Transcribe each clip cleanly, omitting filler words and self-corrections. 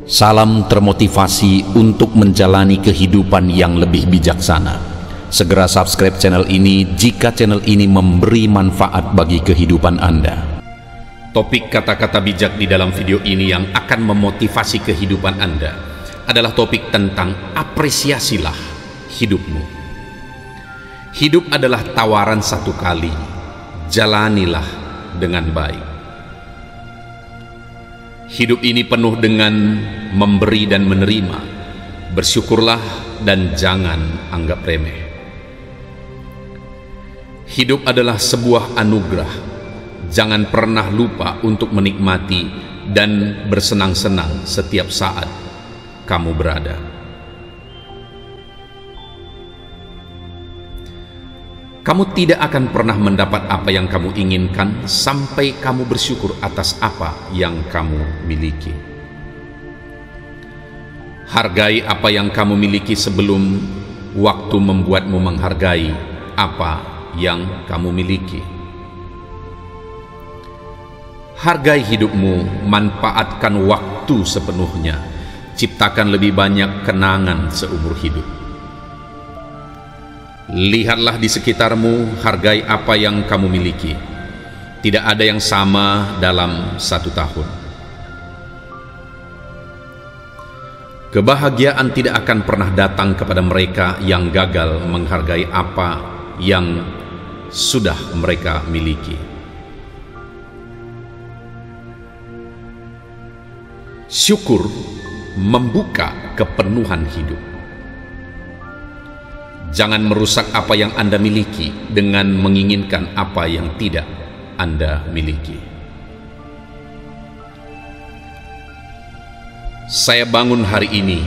Salam termotivasi untuk menjalani kehidupan yang lebih bijaksana. Segera subscribe channel ini jika channel ini memberi manfaat bagi kehidupan Anda. Topik kata-kata bijak di dalam video ini yang akan memotivasi kehidupan Anda adalah topik tentang apresiasilah hidupmu. Hidup adalah tawaran satu kali, jalanilah dengan baik. Hidup ini penuh dengan memberi dan menerima. Bersyukurlah dan jangan anggap remeh. Hidup adalah sebuah anugerah. Jangan pernah lupa untuk menikmati dan bersenang-senang setiap saat kamu berada. Kamu tidak akan pernah mendapat apa yang kamu inginkan sampai kamu bersyukur atas apa yang kamu miliki. Hargai apa yang kamu miliki sebelum waktu membuatmu menghargai apa yang kamu miliki. Hargai hidupmu, manfaatkan waktu sepenuhnya, ciptakan lebih banyak kenangan seumur hidup. Lihatlah di sekitarmu, hargai apa yang kamu miliki. Tidak ada yang sama dalam satu tahun. Kebahagiaan tidak akan pernah datang kepada mereka yang gagal menghargai apa yang sudah mereka miliki. Syukur membuka kepenuhan hidup. Jangan merusak apa yang Anda miliki dengan menginginkan apa yang tidak Anda miliki. Saya bangun hari ini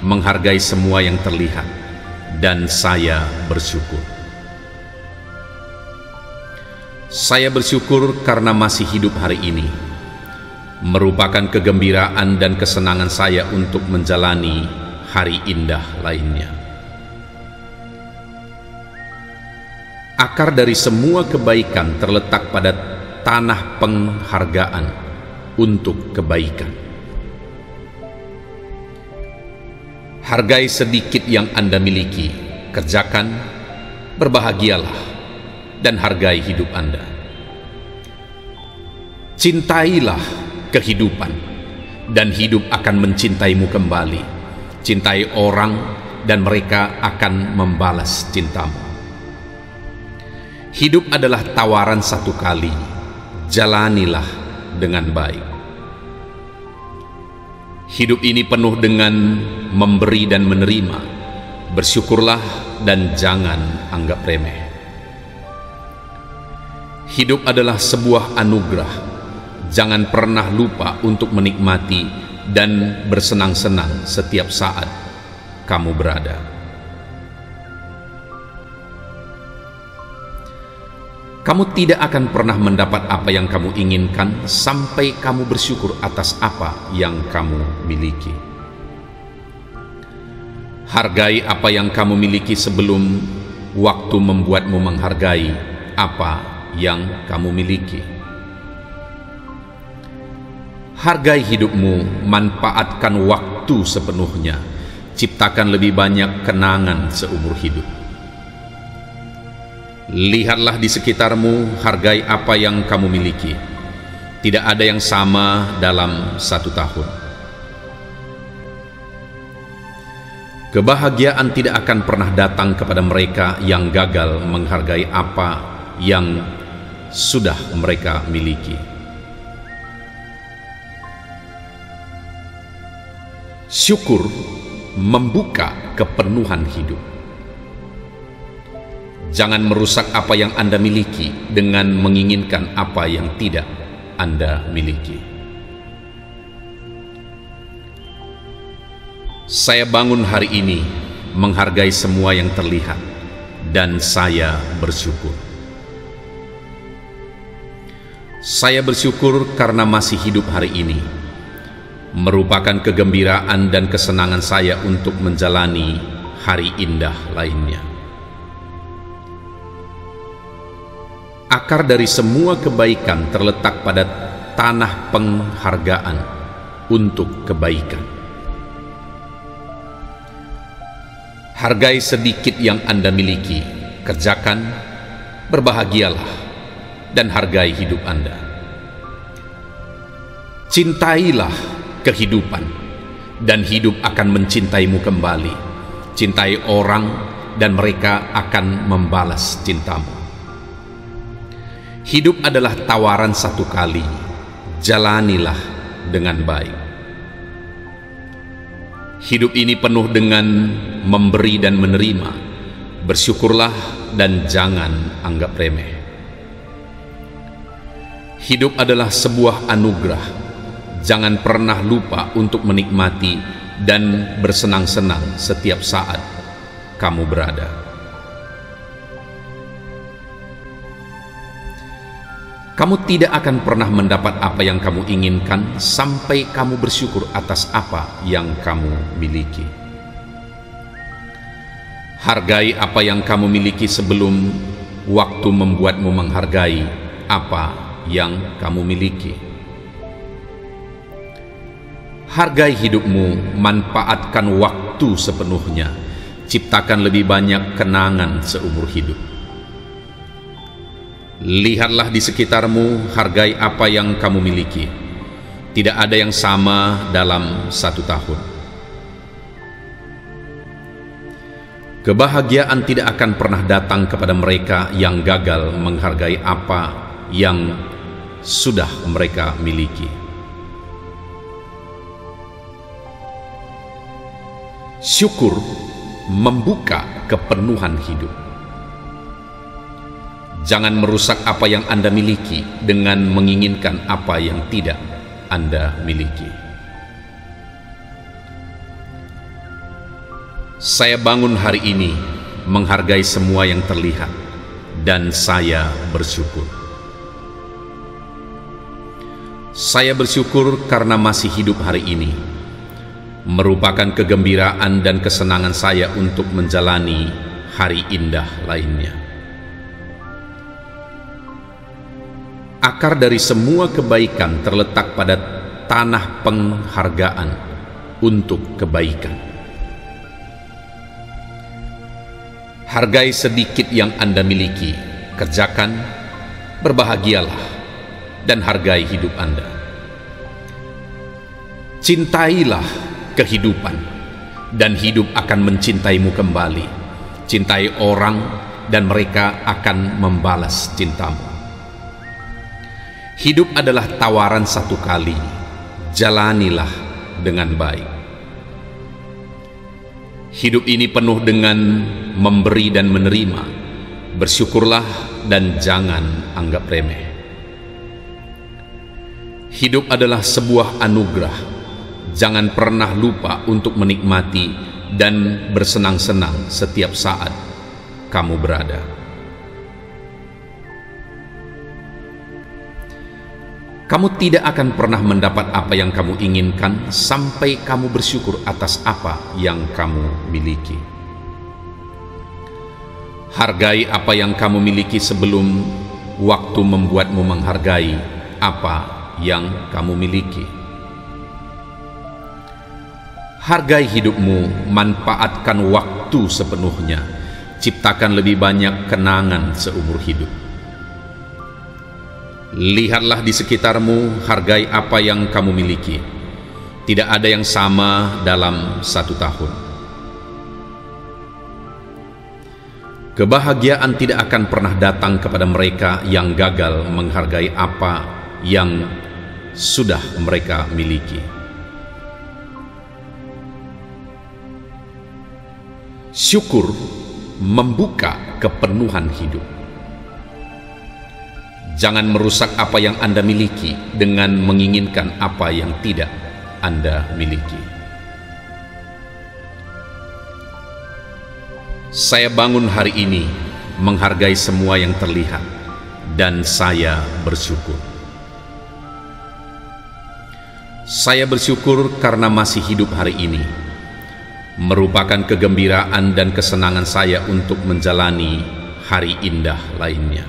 menghargai semua yang terlihat dan saya bersyukur. Saya bersyukur karena masih hidup hari ini. Merupakan kegembiraan dan kesenangan saya untuk menjalani hari indah lainnya. Akar dari semua kebaikan terletak pada tanah penghargaan untuk kebaikan. Hargai sedikit yang Anda miliki, kerjakan, berbahagialah, dan hargai hidup Anda. Cintailah kehidupan, dan hidup akan mencintaimu kembali. Cintai orang, dan mereka akan membalas cintamu. Hidup adalah tawaran satu kali, jalanilah dengan baik. Hidup ini penuh dengan memberi dan menerima. Bersyukurlah dan jangan anggap remeh. Hidup adalah sebuah anugerah. Jangan pernah lupa untuk menikmati dan bersenang-senang setiap saat kamu berada. Kamu tidak akan pernah mendapat apa yang kamu inginkan sampai kamu bersyukur atas apa yang kamu miliki. Hargai apa yang kamu miliki sebelum waktu membuatmu menghargai apa yang kamu miliki. Hargai hidupmu, manfaatkan waktu sepenuhnya, ciptakan lebih banyak kenangan seumur hidup. Lihatlah di sekitarmu, hargai apa yang kamu miliki. Tidak ada yang sama dalam satu tahun. Kebahagiaan tidak akan pernah datang kepada mereka yang gagal menghargai apa yang sudah mereka miliki. Syukur membuka kepenuhan hidup. Jangan merusak apa yang Anda miliki dengan menginginkan apa yang tidak Anda miliki. Saya bangun hari ini menghargai semua yang terlihat dan saya bersyukur. Saya bersyukur karena masih hidup hari ini. Merupakan kegembiraan dan kesenangan saya untuk menjalani hari indah lainnya. Akar dari semua kebaikan terletak pada tanah penghargaan untuk kebaikan. Hargai sedikit yang Anda miliki, kerjakan, berbahagialah, dan hargai hidup Anda. Cintailah kehidupan, dan hidup akan mencintaimu kembali. Cintai orang, dan mereka akan membalas cintamu. Hidup adalah tawaran satu kali, jalanilah dengan baik. Hidup ini penuh dengan memberi dan menerima. Bersyukurlah dan jangan anggap remeh. Hidup adalah sebuah anugerah. Jangan pernah lupa untuk menikmati dan bersenang-senang setiap saat kamu berada. Kamu tidak akan pernah mendapat apa yang kamu inginkan sampai kamu bersyukur atas apa yang kamu miliki. Hargai apa yang kamu miliki sebelum waktu membuatmu menghargai apa yang kamu miliki. Hargai hidupmu, manfaatkan waktu sepenuhnya, ciptakan lebih banyak kenangan seumur hidup. Lihatlah di sekitarmu, hargai apa yang kamu miliki. Tidak ada yang sama dalam satu tahun. Kebahagiaan tidak akan pernah datang kepada mereka yang gagal menghargai apa yang sudah mereka miliki. Syukur membuka kepenuhan hidup. Jangan merusak apa yang Anda miliki dengan menginginkan apa yang tidak Anda miliki. Saya bangun hari ini menghargai semua yang terlihat, dan saya bersyukur. Saya bersyukur karena masih hidup hari ini, merupakan kegembiraan dan kesenangan saya untuk menjalani hari indah lainnya. Akar dari semua kebaikan terletak pada tanah penghargaan untuk kebaikan. Hargai sedikit yang Anda miliki, kerjakan, berbahagialah, dan hargai hidup Anda. Cintailah kehidupan, dan hidup akan mencintaimu kembali. Cintai orang, dan mereka akan membalas cintamu. Hidup adalah tawaran satu kali, jalanilah dengan baik. Hidup ini penuh dengan memberi dan menerima. Bersyukurlah dan jangan anggap remeh. Hidup adalah sebuah anugerah. Jangan pernah lupa untuk menikmati dan bersenang-senang setiap saat kamu berada. Kamu tidak akan pernah mendapat apa yang kamu inginkan sampai kamu bersyukur atas apa yang kamu miliki. Hargai apa yang kamu miliki sebelum waktu membuatmu menghargai apa yang kamu miliki. Hargai hidupmu, manfaatkan waktu sepenuhnya, ciptakan lebih banyak kenangan seumur hidup. Lihatlah di sekitarmu, hargai apa yang kamu miliki. Tidak ada yang sama dalam satu tahun. Kebahagiaan tidak akan pernah datang kepada mereka yang gagal menghargai apa yang sudah mereka miliki. Syukur membuka kepenuhan hidup. Jangan merusak apa yang Anda miliki dengan menginginkan apa yang tidak Anda miliki. Saya bangun hari ini menghargai semua yang terlihat, dan saya bersyukur. Saya bersyukur karena masih hidup hari ini, merupakan kegembiraan dan kesenangan saya untuk menjalani hari indah lainnya.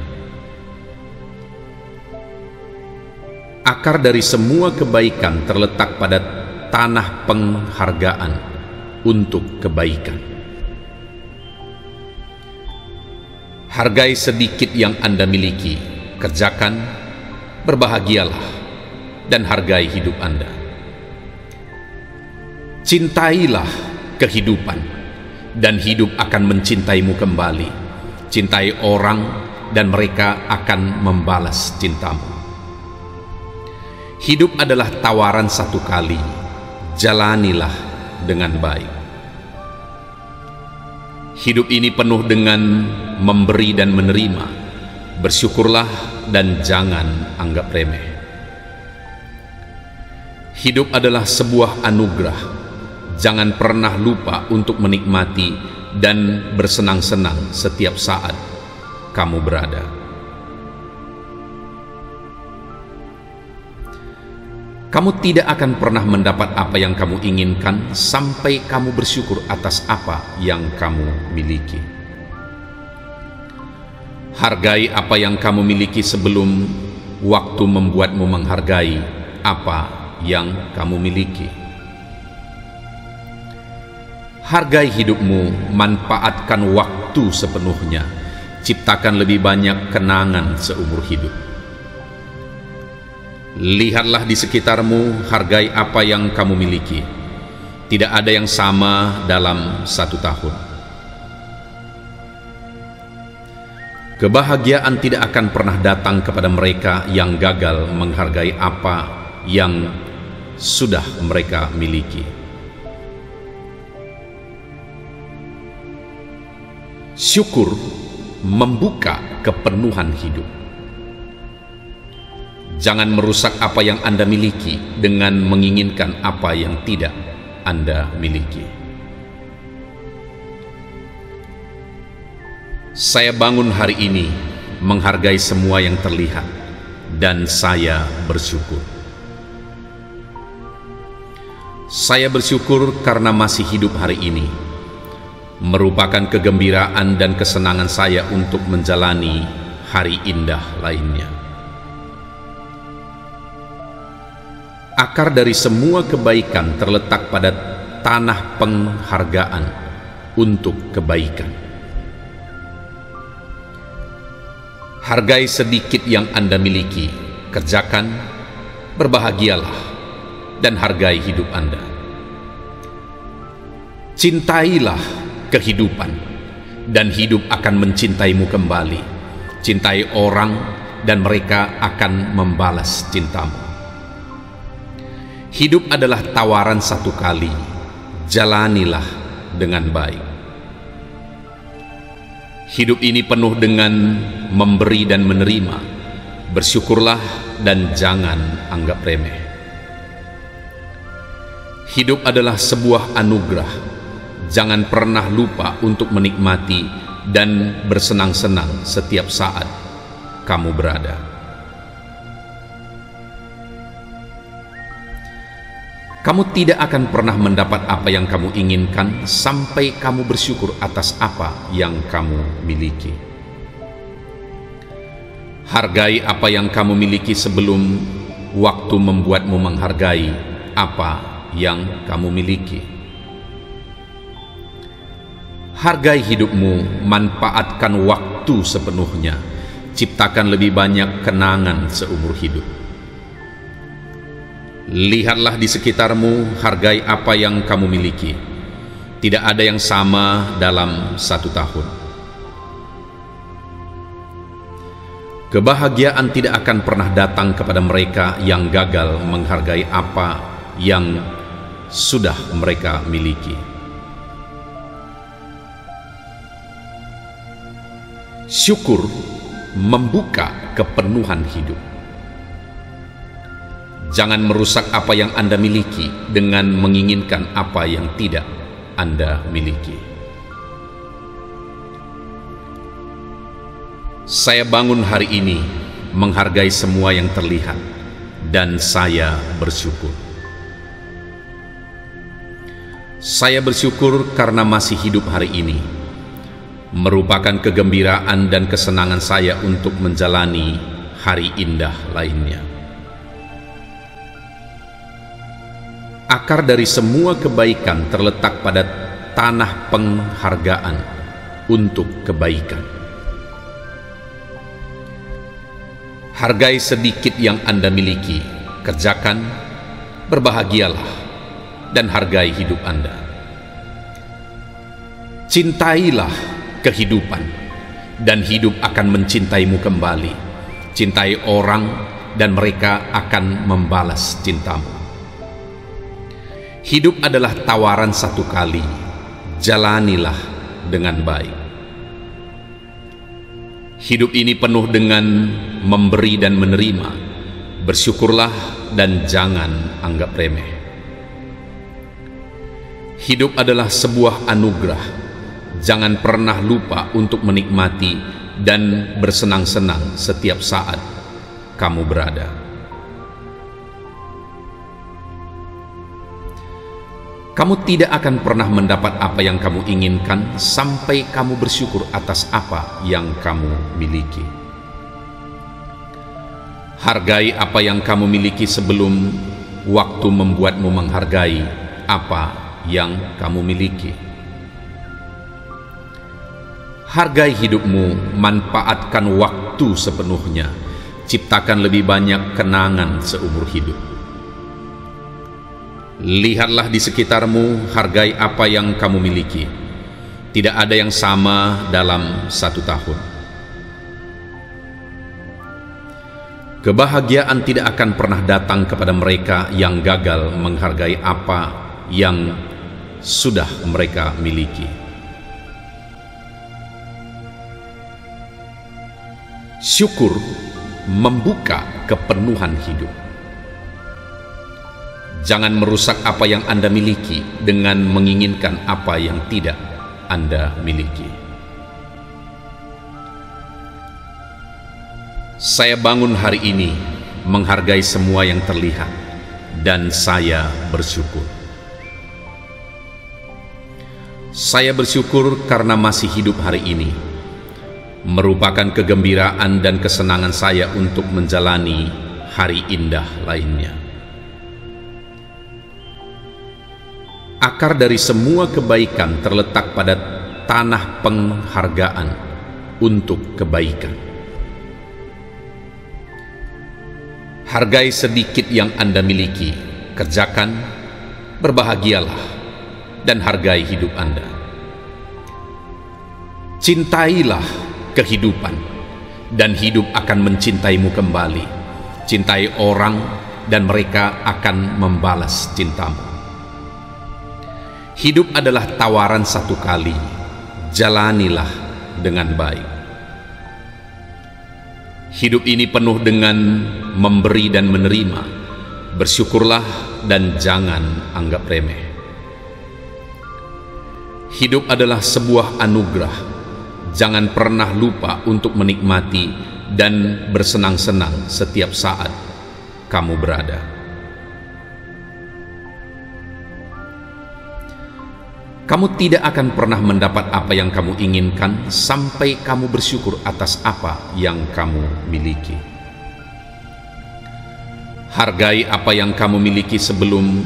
Akar dari semua kebaikan terletak pada tanah penghargaan untuk kebaikan. Hargai sedikit yang Anda miliki, kerjakan, berbahagialah, dan hargai hidup Anda. Cintailah kehidupan, dan hidup akan mencintaimu kembali. Cintai orang, dan mereka akan membalas cintamu. Hidup adalah tawaran satu kali, jalanilah dengan baik. Hidup ini penuh dengan memberi dan menerima. Bersyukurlah dan jangan anggap remeh. Hidup adalah sebuah anugerah. Jangan pernah lupa untuk menikmati dan bersenang-senang setiap saat kamu berada. Kamu tidak akan pernah mendapat apa yang kamu inginkan sampai kamu bersyukur atas apa yang kamu miliki. Hargai apa yang kamu miliki sebelum waktu membuatmu menghargai apa yang kamu miliki. Hargai hidupmu, manfaatkan waktu sepenuhnya, ciptakan lebih banyak kenangan seumur hidup. Lihatlah di sekitarmu, hargai apa yang kamu miliki. Tidak ada yang sama dalam 1 tahun. Kebahagiaan tidak akan pernah datang kepada mereka yang gagal menghargai apa yang sudah mereka miliki. Syukur membuka kepenuhan hidup. Jangan merusak apa yang Anda miliki dengan menginginkan apa yang tidak Anda miliki. Saya bangun hari ini menghargai semua yang terlihat, dan saya bersyukur. Saya bersyukur karena masih hidup hari ini, merupakan kegembiraan dan kesenangan saya untuk menjalani hari indah lainnya. Akar dari semua kebaikan terletak pada tanah penghargaan untuk kebaikan. Hargai sedikit yang Anda miliki, kerjakan, berbahagialah, dan hargai hidup Anda. Cintailah kehidupan, dan hidup akan mencintaimu kembali. Cintai orang, dan mereka akan membalas cintamu. Hidup adalah tawaran satu kali, jalanilah dengan baik. Hidup ini penuh dengan memberi dan menerima. Bersyukurlah dan jangan anggap remeh. Hidup adalah sebuah anugerah. Jangan pernah lupa untuk menikmati dan bersenang-senang setiap saat kamu berada. Kamu tidak akan pernah mendapat apa yang kamu inginkan sampai kamu bersyukur atas apa yang kamu miliki. Hargai apa yang kamu miliki sebelum waktu membuatmu menghargai apa yang kamu miliki. Hargai hidupmu, manfaatkan waktu sepenuhnya, ciptakan lebih banyak kenangan seumur hidup. Lihatlah di sekitarmu, hargai apa yang kamu miliki. Tidak ada yang sama dalam 1 tahun. Kebahagiaan tidak akan pernah datang kepada mereka yang gagal menghargai apa yang sudah mereka miliki. Syukur membuka kepenuhan hidup. Jangan merusak apa yang Anda miliki dengan menginginkan apa yang tidak Anda miliki. Saya bangun hari ini menghargai semua yang terlihat, dan saya bersyukur. Saya bersyukur karena masih hidup hari ini, merupakan kegembiraan dan kesenangan saya untuk menjalani hari indah lainnya. Akar dari semua kebaikan terletak pada tanah penghargaan untuk kebaikan. Hargai sedikit yang Anda miliki, kerjakan, berbahagialah, dan hargai hidup Anda. Cintailah kehidupan, dan hidup akan mencintaimu kembali. Cintai orang, dan mereka akan membalas cintamu. Hidup adalah tawaran satu kali, jalanilah dengan baik. Hidup ini penuh dengan memberi dan menerima. Bersyukurlah dan jangan anggap remeh. Hidup adalah sebuah anugerah. Jangan pernah lupa untuk menikmati dan bersenang-senang setiap saat kamu berada. Kamu tidak akan pernah mendapat apa yang kamu inginkan sampai kamu bersyukur atas apa yang kamu miliki. Hargai apa yang kamu miliki sebelum waktu membuatmu menghargai apa yang kamu miliki. Hargai hidupmu, manfaatkan waktu sepenuhnya, ciptakan lebih banyak kenangan seumur hidup. Lihatlah di sekitarmu, hargai apa yang kamu miliki. Tidak ada yang sama dalam 1 tahun. Kebahagiaan tidak akan pernah datang kepada mereka yang gagal menghargai apa yang sudah mereka miliki. Syukur membuka kepenuhan hidup. Jangan merusak apa yang Anda miliki dengan menginginkan apa yang tidak Anda miliki. Saya bangun hari ini menghargai semua yang terlihat, dan saya bersyukur. Saya bersyukur karena masih hidup hari ini, merupakan kegembiraan dan kesenangan saya untuk menjalani hari indah lainnya. Akar dari semua kebaikan terletak pada tanah penghargaan untuk kebaikan. Hargai sedikit yang Anda miliki, kerjakan, berbahagialah, dan hargai hidup Anda. Cintailah kehidupan, dan hidup akan mencintaimu kembali. Cintai orang, dan mereka akan membalas cintamu. Hidup adalah tawaran satu kali, jalanilah dengan baik. Hidup ini penuh dengan memberi dan menerima. Bersyukurlah dan jangan anggap remeh. Hidup adalah sebuah anugerah. Jangan pernah lupa untuk menikmati dan bersenang-senang setiap saat kamu berada. Kamu tidak akan pernah mendapat apa yang kamu inginkan sampai kamu bersyukur atas apa yang kamu miliki. Hargai apa yang kamu miliki sebelum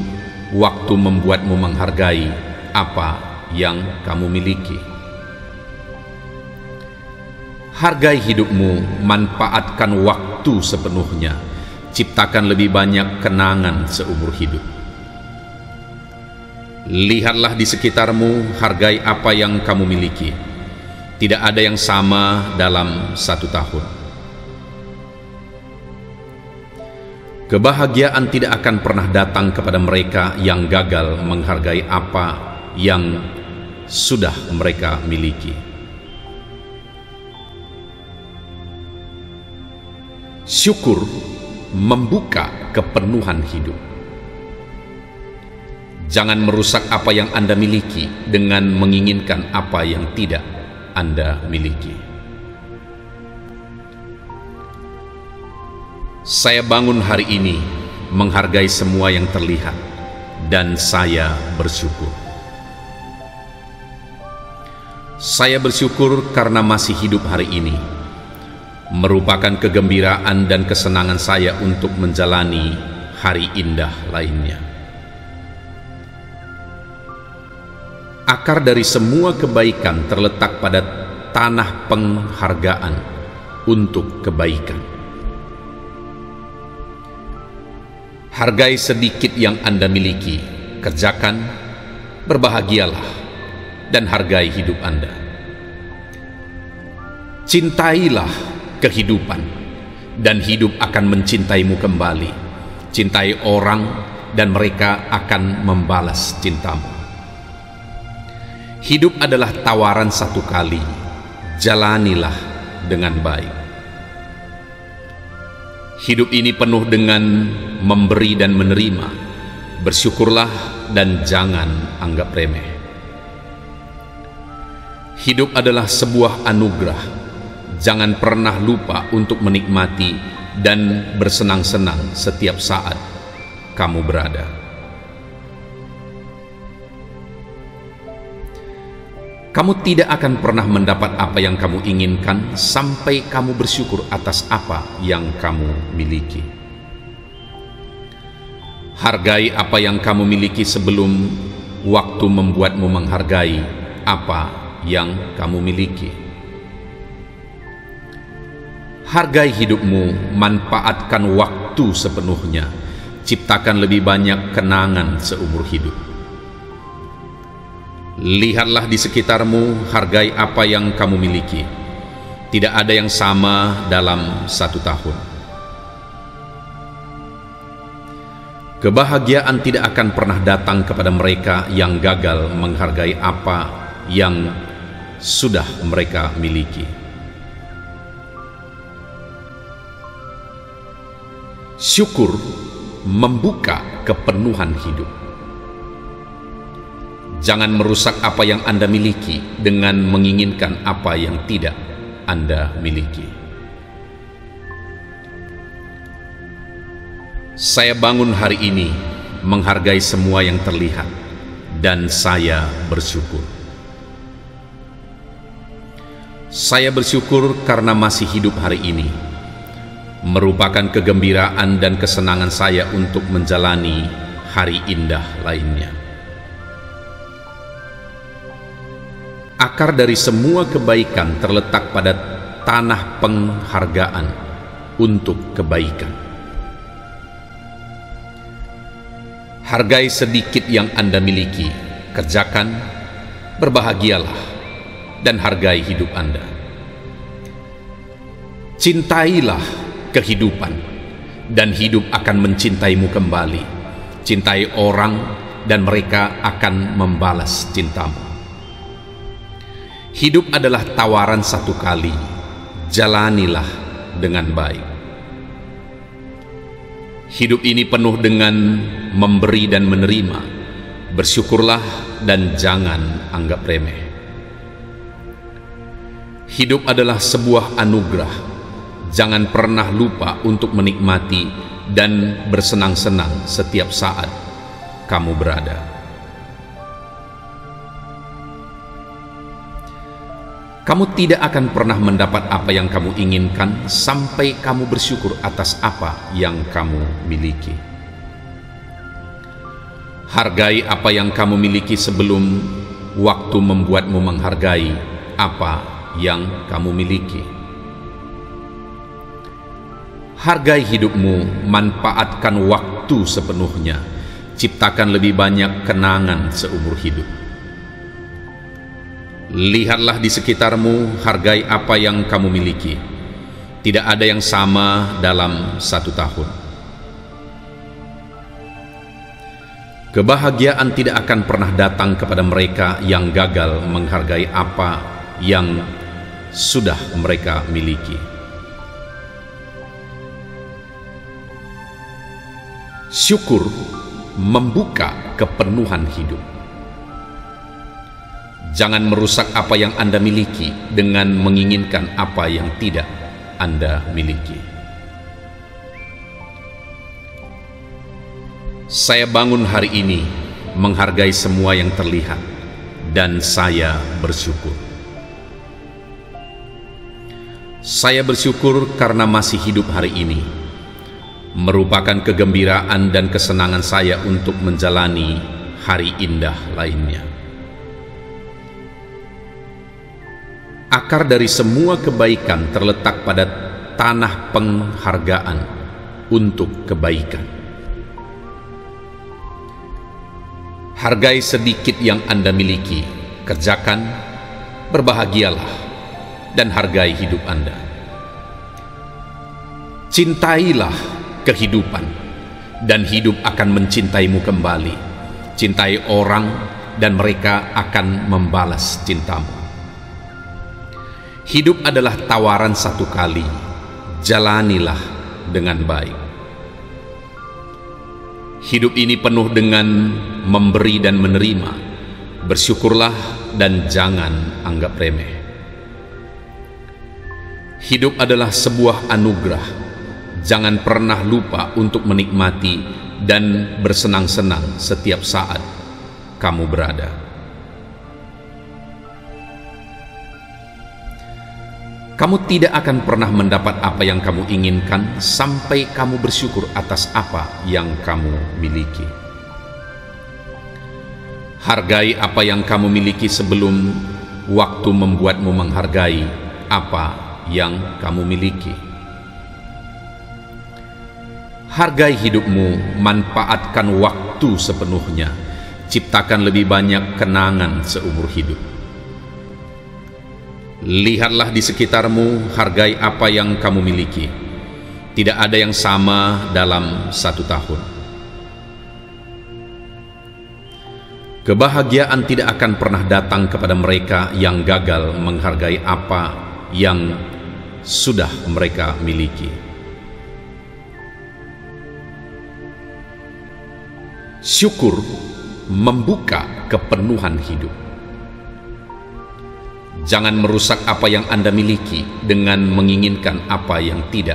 waktu membuatmu menghargai apa yang kamu miliki. Hargai hidupmu, manfaatkan waktu sepenuhnya, ciptakan lebih banyak kenangan seumur hidup. Lihatlah di sekitarmu, hargai apa yang kamu miliki. Tidak ada yang sama dalam 1 tahun. Kebahagiaan tidak akan pernah datang kepada mereka yang gagal menghargai apa yang sudah mereka miliki. Syukur membuka kepenuhan hidup. Jangan merusak apa yang Anda miliki dengan menginginkan apa yang tidak Anda miliki. Saya bangun hari ini menghargai semua yang terlihat, dan saya bersyukur. Saya bersyukur karena masih hidup hari ini, merupakan kegembiraan dan kesenangan saya untuk menjalani hari indah lainnya. Akar dari semua kebaikan terletak pada tanah penghargaan untuk kebaikan. Hargai sedikit yang Anda miliki, kerjakan, berbahagialah, dan hargai hidup Anda. Cintailah kehidupan, dan hidup akan mencintaimu kembali. Cintai orang, dan mereka akan membalas cintamu. Hidup adalah tawaran satu kali, jalanilah dengan baik. Hidup ini penuh dengan memberi dan menerima. Bersyukurlah dan jangan anggap remeh. Hidup adalah sebuah anugerah. Jangan pernah lupa untuk menikmati dan bersenang-senang setiap saat kamu berada. Kamu tidak akan pernah mendapat apa yang kamu inginkan sampai kamu bersyukur atas apa yang kamu miliki. Hargai apa yang kamu miliki sebelum waktu membuatmu menghargai apa yang kamu miliki. Hargai hidupmu, manfaatkan waktu sepenuhnya, ciptakan lebih banyak kenangan seumur hidup. Lihatlah di sekitarmu, hargai apa yang kamu miliki. Tidak ada yang sama dalam 1 tahun. Kebahagiaan tidak akan pernah datang kepada mereka yang gagal menghargai apa yang sudah mereka miliki. Syukur membuka kepenuhan hidup. Jangan merusak apa yang Anda miliki dengan menginginkan apa yang tidak Anda miliki. Saya bangun hari ini menghargai semua yang terlihat, dan saya bersyukur. Saya bersyukur karena masih hidup hari ini. Merupakan kegembiraan dan kesenangan saya untuk menjalani hari indah lainnya. Akar dari semua kebaikan terletak pada tanah penghargaan untuk kebaikan. Hargai sedikit yang Anda miliki, kerjakan, berbahagialah, dan hargai hidup Anda. Cintailah kehidupan, dan hidup akan mencintaimu kembali. Cintai orang, dan mereka akan membalas cintamu. Hidup adalah tawaran satu kali, jalanilah dengan baik. Hidup ini penuh dengan memberi dan menerima. Bersyukurlah dan jangan anggap remeh. Hidup adalah sebuah anugerah. Jangan pernah lupa untuk menikmati dan bersenang-senang setiap saat kamu berada. Kamu tidak akan pernah mendapat apa yang kamu inginkan sampai kamu bersyukur atas apa yang kamu miliki. Hargai apa yang kamu miliki sebelum waktu membuatmu menghargai apa yang kamu miliki. Hargai hidupmu, manfaatkan waktu sepenuhnya, ciptakan lebih banyak kenangan seumur hidup. Lihatlah di sekitarmu, hargai apa yang kamu miliki. Tidak ada yang sama dalam 1 tahun. Kebahagiaan tidak akan pernah datang kepada mereka yang gagal menghargai apa yang sudah mereka miliki. Syukur membuka kepenuhan hidup. Jangan merusak apa yang Anda miliki dengan menginginkan apa yang tidak Anda miliki. Saya bangun hari ini menghargai semua yang terlihat, dan saya bersyukur. Saya bersyukur karena masih hidup hari ini. Merupakan kegembiraan dan kesenangan saya untuk menjalani hari indah lainnya. Akar dari semua kebaikan terletak pada tanah penghargaan untuk kebaikan. Hargai sedikit yang Anda miliki, kerjakan, berbahagialah, dan hargai hidup Anda. Cintailah kehidupan, dan hidup akan mencintaimu kembali. Cintai orang, dan mereka akan membalas cintamu. Hidup adalah tawaran satu kali, jalanilah dengan baik. Hidup ini penuh dengan memberi dan menerima. Bersyukurlah dan jangan anggap remeh. Hidup adalah sebuah anugerah. Jangan pernah lupa untuk menikmati dan bersenang-senang setiap saat kamu berada. Kamu tidak akan pernah mendapat apa yang kamu inginkan sampai kamu bersyukur atas apa yang kamu miliki. Hargai apa yang kamu miliki sebelum waktu membuatmu menghargai apa yang kamu miliki. Hargai hidupmu, manfaatkan waktu sepenuhnya, ciptakan lebih banyak kenangan seumur hidup. Lihatlah di sekitarmu, hargai apa yang kamu miliki. Tidak ada yang sama dalam 1 tahun. Kebahagiaan tidak akan pernah datang kepada mereka yang gagal menghargai apa yang sudah mereka miliki. Syukur membuka kepenuhan hidup. Jangan merusak apa yang Anda miliki dengan menginginkan apa yang tidak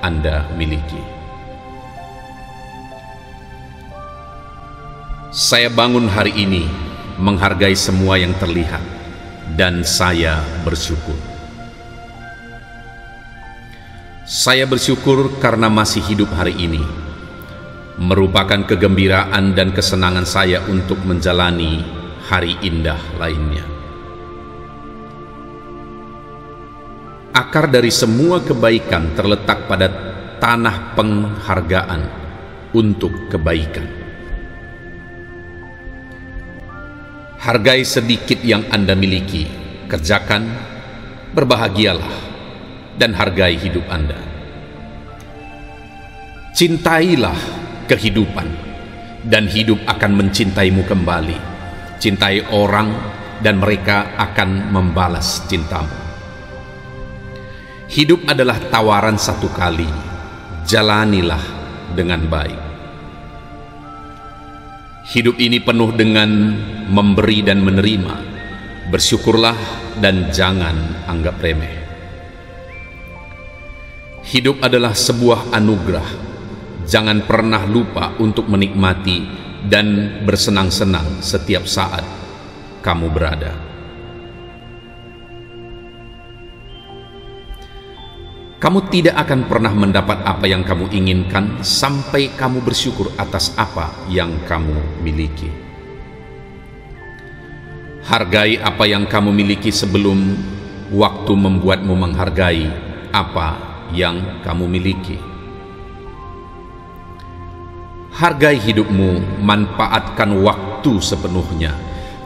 Anda miliki. Saya bangun hari ini menghargai semua yang terlihat, dan saya bersyukur. Saya bersyukur karena masih hidup hari ini. Merupakan kegembiraan dan kesenangan saya untuk menjalani hari indah lainnya. Akar dari semua kebaikan terletak pada tanah penghargaan untuk kebaikan. Hargai sedikit yang Anda miliki, kerjakan, berbahagialah, dan hargai hidup Anda. Cintailah kehidupan, dan hidup akan mencintaimu kembali. Cintai orang, dan mereka akan membalas cintamu. Hidup adalah tawaran satu kali, jalanilah dengan baik. Hidup ini penuh dengan memberi dan menerima. Bersyukurlah dan jangan anggap remeh. Hidup adalah sebuah anugerah. Jangan pernah lupa untuk menikmati dan bersenang-senang setiap saat kamu berada. Kamu tidak akan pernah mendapat apa yang kamu inginkan sampai kamu bersyukur atas apa yang kamu miliki. Hargai apa yang kamu miliki sebelum waktu membuatmu menghargai apa yang kamu miliki. Hargai hidupmu, manfaatkan waktu sepenuhnya,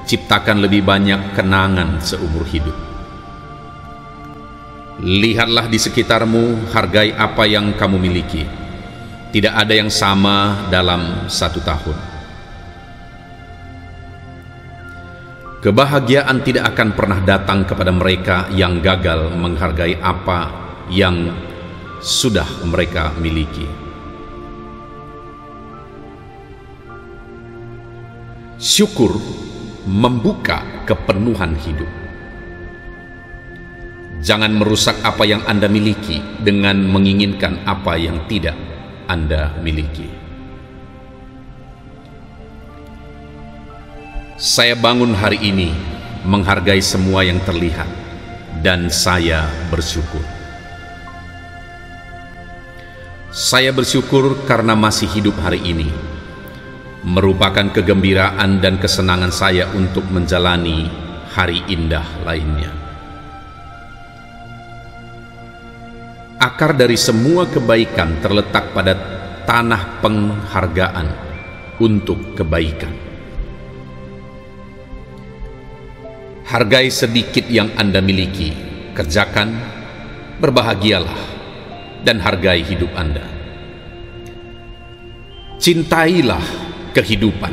ciptakan lebih banyak kenangan seumur hidup. Lihatlah di sekitarmu, hargai apa yang kamu miliki. Tidak ada yang sama dalam 1 tahun. Kebahagiaan tidak akan pernah datang kepada mereka yang gagal menghargai apa yang sudah mereka miliki. Syukur membuka kepenuhan hidup. Jangan merusak apa yang Anda miliki dengan menginginkan apa yang tidak Anda miliki. Saya bangun hari ini menghargai semua yang terlihat, dan saya bersyukur. Saya bersyukur karena masih hidup hari ini. Merupakan kegembiraan dan kesenangan saya untuk menjalani hari indah lainnya. Akar dari semua kebaikan terletak pada tanah penghargaan untuk kebaikan. Hargai sedikit yang Anda miliki, kerjakan, berbahagialah, dan hargai hidup Anda. Cintailah kehidupan,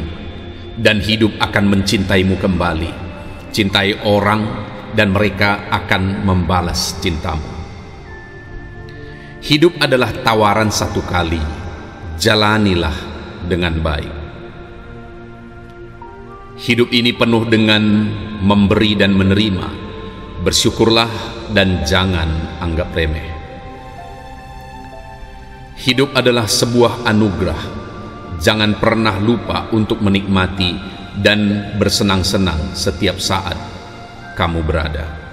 dan hidup akan mencintaimu kembali. Cintai orang, dan mereka akan membalas cintamu. Hidup adalah tawaran satu kali, jalanilah dengan baik. Hidup ini penuh dengan memberi dan menerima. Bersyukurlah dan jangan anggap remeh. Hidup adalah sebuah anugerah. Jangan pernah lupa untuk menikmati dan bersenang-senang setiap saat kamu berada.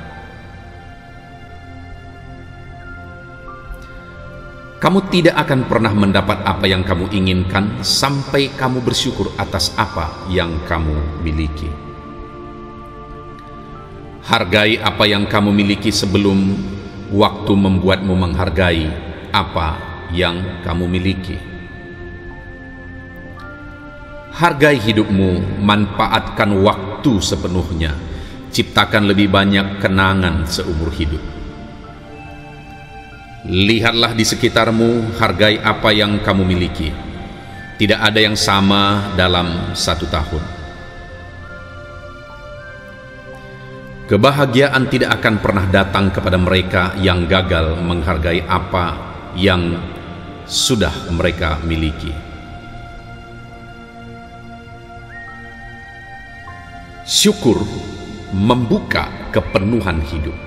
Kamu tidak akan pernah mendapat apa yang kamu inginkan sampai kamu bersyukur atas apa yang kamu miliki. Hargai apa yang kamu miliki sebelum waktu membuatmu menghargai apa yang kamu miliki. Hargai hidupmu, manfaatkan waktu sepenuhnya, ciptakan lebih banyak kenangan seumur hidup. Lihatlah di sekitarmu, hargai apa yang kamu miliki. Tidak ada yang sama dalam satu tahun. Kebahagiaan tidak akan pernah datang kepada mereka yang gagal menghargai apa yang sudah mereka miliki. Syukur membuka kepenuhan hidup.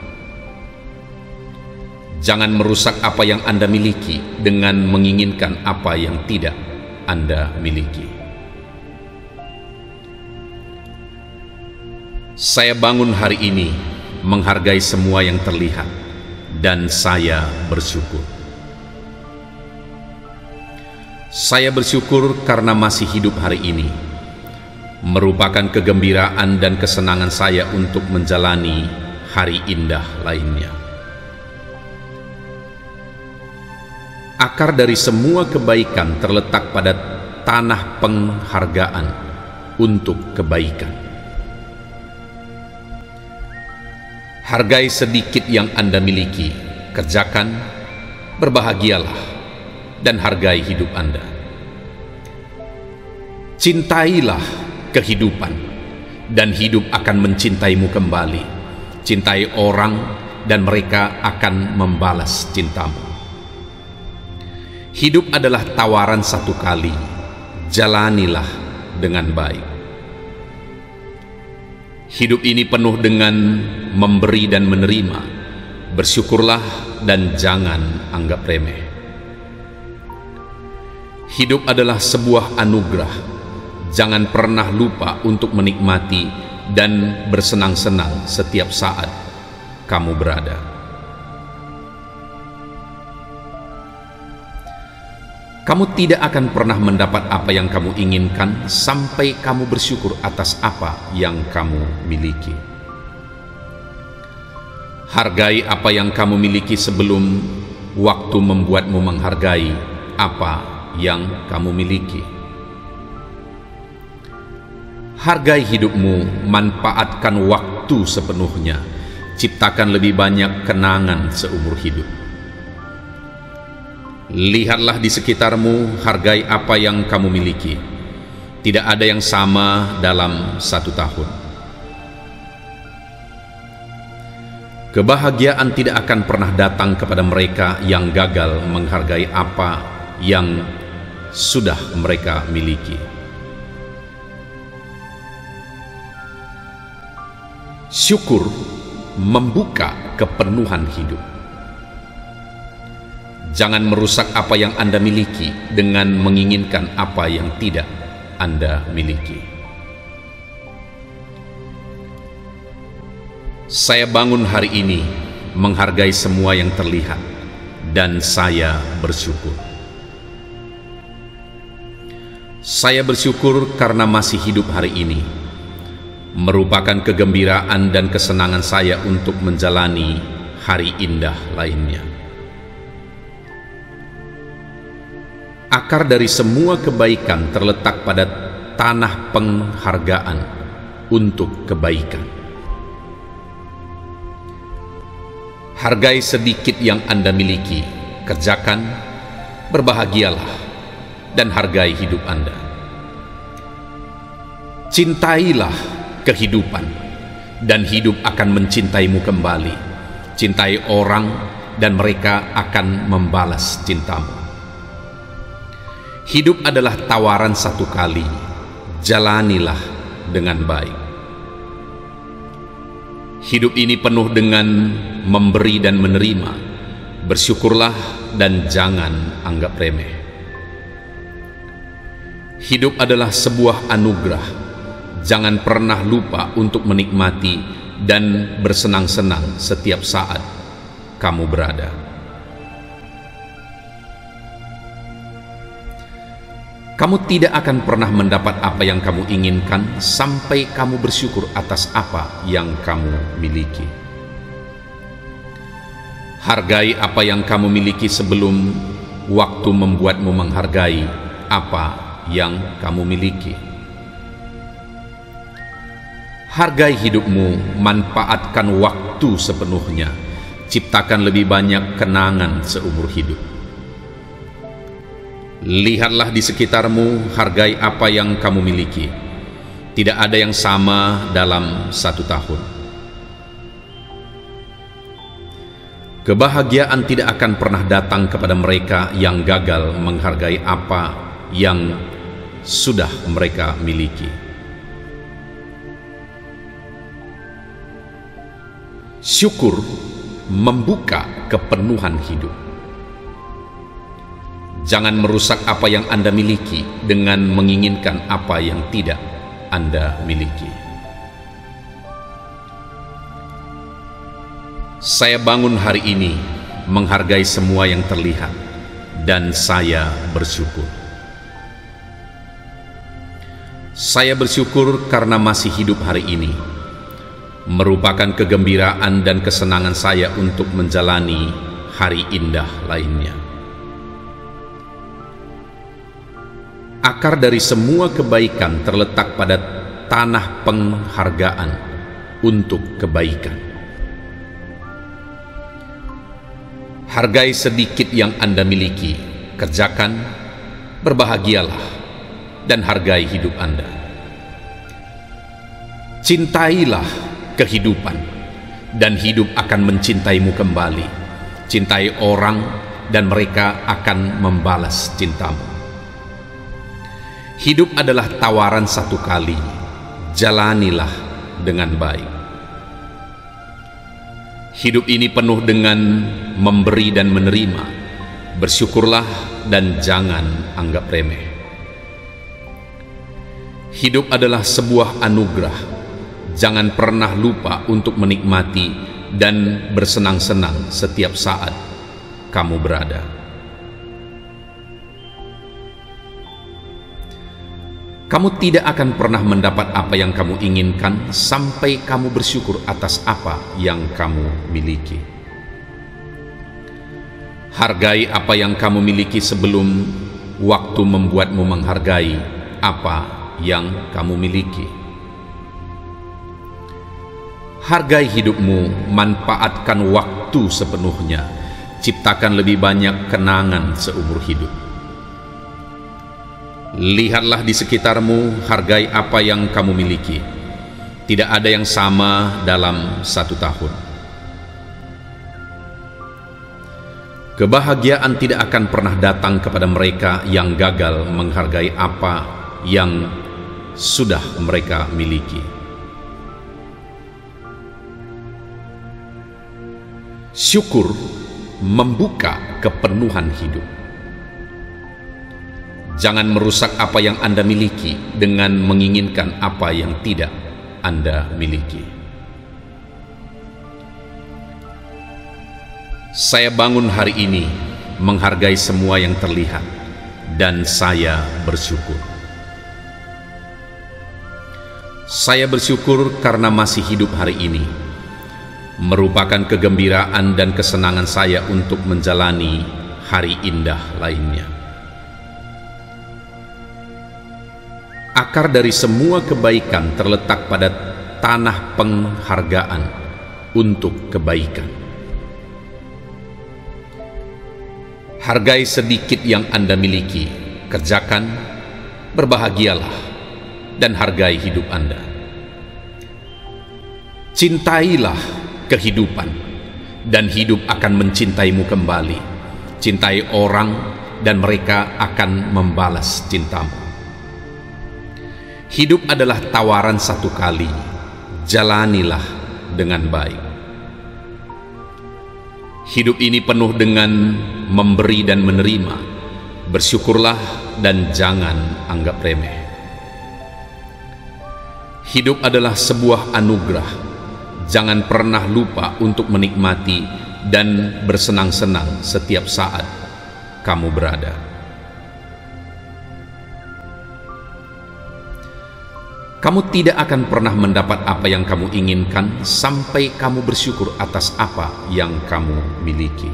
Jangan merusak apa yang Anda miliki dengan menginginkan apa yang tidak Anda miliki. Saya bangun hari ini menghargai semua yang terlihat, dan saya bersyukur. Saya bersyukur karena masih hidup hari ini, merupakan kegembiraan dan kesenangan saya untuk menjalani hari indah lainnya. Akar dari semua kebaikan terletak pada tanah penghargaan untuk kebaikan. Hargai sedikit yang Anda miliki, kerjakan, berbahagialah, dan hargai hidup Anda. Cintailah kehidupan, dan hidup akan mencintaimu kembali. Cintai orang, dan mereka akan membalas cintamu. Hidup adalah tawaran satu kali, jalanilah dengan baik. Hidup ini penuh dengan memberi dan menerima. Bersyukurlah dan jangan anggap remeh. Hidup adalah sebuah anugerah. Jangan pernah lupa untuk menikmati dan bersenang-senang setiap saat kamu berada. Kamu tidak akan pernah mendapat apa yang kamu inginkan sampai kamu bersyukur atas apa yang kamu miliki. Hargai apa yang kamu miliki sebelum waktu membuatmu menghargai apa yang kamu miliki. Hargai hidupmu, manfaatkan waktu sepenuhnya, ciptakan lebih banyak kenangan seumur hidup. Lihatlah di sekitarmu, hargai apa yang kamu miliki. Tidak ada yang sama dalam satu tahun. Kebahagiaan tidak akan pernah datang kepada mereka yang gagal menghargai apa yang sudah mereka miliki. Syukur membuka kepenuhan hidup. Jangan merusak apa yang Anda miliki dengan menginginkan apa yang tidak Anda miliki. Saya bangun hari ini menghargai semua yang terlihat, dan saya bersyukur. Saya bersyukur karena masih hidup hari ini, merupakan kegembiraan dan kesenangan saya untuk menjalani hari indah lainnya. Akar dari semua kebaikan terletak pada tanah penghargaan untuk kebaikan. Hargai sedikit yang Anda miliki, kerjakan, berbahagialah, dan hargai hidup Anda. Cintailah kehidupan, dan hidup akan mencintaimu kembali. Cintai orang, dan mereka akan membalas cintamu. Hidup adalah tawaran satu kali, jalanilah dengan baik. Hidup ini penuh dengan memberi dan menerima. Bersyukurlah dan jangan anggap remeh. Hidup adalah sebuah anugerah. Jangan pernah lupa untuk menikmati dan bersenang-senang setiap saat kamu berada. Kamu tidak akan pernah mendapat apa yang kamu inginkan sampai kamu bersyukur atas apa yang kamu miliki. Hargai apa yang kamu miliki sebelum waktu membuatmu menghargai apa yang kamu miliki. Hargai hidupmu, manfaatkan waktu sepenuhnya, ciptakan lebih banyak kenangan seumur hidup. Lihatlah di sekitarmu, hargai apa yang kamu miliki. Tidak ada yang sama dalam satu tahun. Kebahagiaan tidak akan pernah datang kepada mereka yang gagal menghargai apa yang sudah mereka miliki. Syukur membuka kepenuhan hidup. Jangan merusak apa yang Anda miliki dengan menginginkan apa yang tidak Anda miliki. Saya bangun hari ini menghargai semua yang terlihat, dan saya bersyukur. Saya bersyukur karena masih hidup hari ini. Merupakan kegembiraan dan kesenangan saya untuk menjalani hari indah lainnya. Akar dari semua kebaikan terletak pada tanah penghargaan untuk kebaikan. Hargai sedikit yang Anda miliki, kerjakan, berbahagialah, dan hargai hidup Anda. Cintailah kehidupan, dan hidup akan mencintaimu kembali. Cintai orang, dan mereka akan membalas cintamu. Hidup adalah tawaran satu kali, jalanilah dengan baik. Hidup ini penuh dengan memberi dan menerima. Bersyukurlah dan jangan anggap remeh. Hidup adalah sebuah anugerah. Jangan pernah lupa untuk menikmati dan bersenang-senang setiap saat kamu berada. Kamu tidak akan pernah mendapat apa yang kamu inginkan sampai kamu bersyukur atas apa yang kamu miliki. Hargai apa yang kamu miliki sebelum waktu membuatmu menghargai apa yang kamu miliki. Hargai hidupmu, manfaatkan waktu sepenuhnya, ciptakan lebih banyak kenangan seumur hidup. Lihatlah di sekitarmu, hargai apa yang kamu miliki. Tidak ada yang sama dalam satu tahun. Kebahagiaan tidak akan pernah datang kepada mereka yang gagal menghargai apa yang sudah mereka miliki. Syukur membuka kepenuhan hidup. Jangan merusak apa yang Anda miliki dengan menginginkan apa yang tidak Anda miliki. Saya bangun hari ini menghargai semua yang terlihat, dan saya bersyukur. Saya bersyukur karena masih hidup hari ini. Merupakan kegembiraan dan kesenangan saya untuk menjalani hari indah lainnya. Akar dari semua kebaikan terletak pada tanah penghargaan untuk kebaikan. Hargai sedikit yang Anda miliki, kerjakan, berbahagialah, dan hargai hidup Anda. Cintailah kehidupan, dan hidup akan mencintaimu kembali. Cintai orang, dan mereka akan membalas cintamu. Hidup adalah tawaran satu kali, jalanilah dengan baik. Hidup ini penuh dengan memberi dan menerima. Bersyukurlah dan jangan anggap remeh. Hidup adalah sebuah anugerah. Jangan pernah lupa untuk menikmati dan bersenang-senang setiap saat kamu berada. Kamu tidak akan pernah mendapat apa yang kamu inginkan sampai kamu bersyukur atas apa yang kamu miliki.